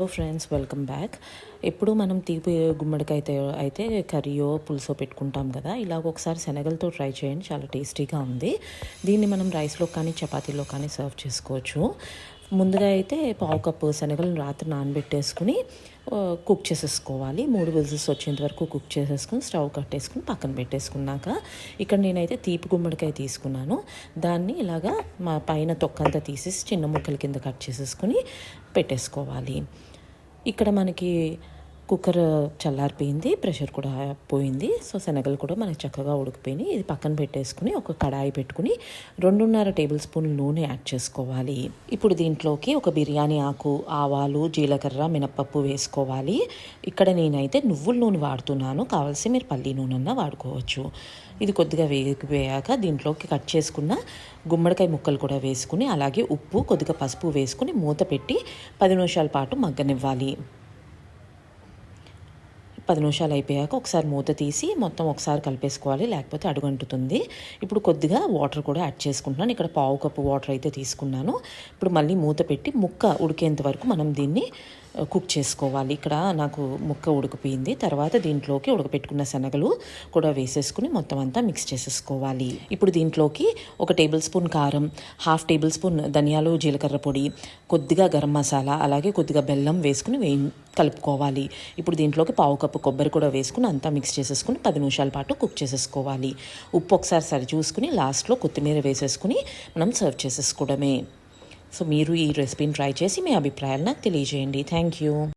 Hello friends, welcome back. ఎప్పుడు మనం తీపి గుమ్మడికాయ అయితే కర్రీయో పులుసో పెట్టుకుంటాం కదా. ఇలాగ ఒకసారి శనగలతో ట్రై చేయండి, చాలా టేస్టీగా ఉంది. దీన్ని మనం రైస్లో కానీ చపాతీలో కానీ సర్వ్ చేసుకోవచ్చు. ముందుగా అయితే పావు కప్పు శనగలను రాత్రి నానబెట్టేసుకుని కుక్ చేసేసుకోవాలి. 3 విజిల్స్ వచ్చేంత వరకు కుక్ చేసేసుకుని స్టవ్ కట్టేసుకుని పక్కన పెట్టేసుకున్నాక, ఇక్కడ నేనైతే తీపి గుమ్మడికాయ తీసుకున్నాను. దాన్ని ఇలాగా మా పైన తొక్కంతా తీసేసి చిన్న ముక్కల కింద కట్ చేసేసుకుని పెట్టేసుకోవాలి. ఇక్కడ మనకి కుక్కర్ చల్లారిపోయింది, ప్రెషర్ కూడా పోయింది. సో శనగలు కూడా మనకి చక్కగా ఉడికిపోయినాయి. ఇది పక్కన పెట్టేసుకుని ఒక కడాయి పెట్టుకుని 2.5 టేబుల్ స్పూన్ నూనె యాడ్ చేసుకోవాలి. ఇప్పుడు దీంట్లోకి ఒక బిర్యానీ ఆకు, ఆవాలు, జీలకర్ర, మినపప్పు వేసుకోవాలి. ఇక్కడ నేనైతే నువ్వుల నూనె వాడుతున్నాను, కావాల్సి మీరు పల్లి నూనె అన్నా వాడుకోవచ్చు. ఇది కొద్దిగా వేగిపోయాక దీంట్లోకి కట్ చేసుకున్న గుమ్మడికాయ ముక్కలు కూడా వేసుకుని, అలాగే ఉప్పు, కొద్దిగా పసుపు వేసుకుని మూత పెట్టి 10 నిమిషాల పాటు మగ్గనివ్వాలి. 10 నిమిషాలు అయిపోయాక ఒకసారి మూత తీసి మొత్తం ఒకసారి కలిపేసుకోవాలి, లేకపోతే అడుగంటుతుంది. ఇప్పుడు కొద్దిగా వాటర్ కూడా యాడ్ చేసుకుంటున్నాను. ఇక్కడ పావు కప్పు వాటర్ అయితే తీసుకున్నాను. ఇప్పుడు మళ్ళీ మూత పెట్టి ముక్క ఉడికేంత వరకు మనం దీన్ని కుక్ చేసుకోవాలి. ఇక్కడ నాకు ముక్క ఉడికిపోయింది. తర్వాత దీంట్లోకి ఉడకపెట్టుకున్న శనగలు కూడా వేసేసుకుని మొత్తం అంతా మిక్స్ చేసేసుకోవాలి. ఇప్పుడు దీంట్లోకి 1 టేబుల్ స్పూన్ కారం, 1/2 టేబుల్ స్పూన్ ధనియాలు జీలకర్ర పొడి, కొద్దిగా గరం మసాలా, అలాగే కొద్దిగా బెల్లం వేసుకుని కలుపుకోవాలి. ఇప్పుడు దీంట్లోకి పావు కప్పు కొబ్బరి కూడా వేసుకుని అంతా మిక్స్ చేసేసుకుని 10 నిమిషాల పాటు కుక్ చేసేసుకోవాలి. ఉప్పు ఒకసారి సరి చూసుకుని లాస్ట్లో కొత్తిమీర వేసేసుకుని మనం సర్వ్ చేసేసుకోవడమే. సో మీరు ఈ రెసిపీని ట్రై చేసి మీ అభిప్రాయాలు నాకు తెలియజేయండి. Thank you.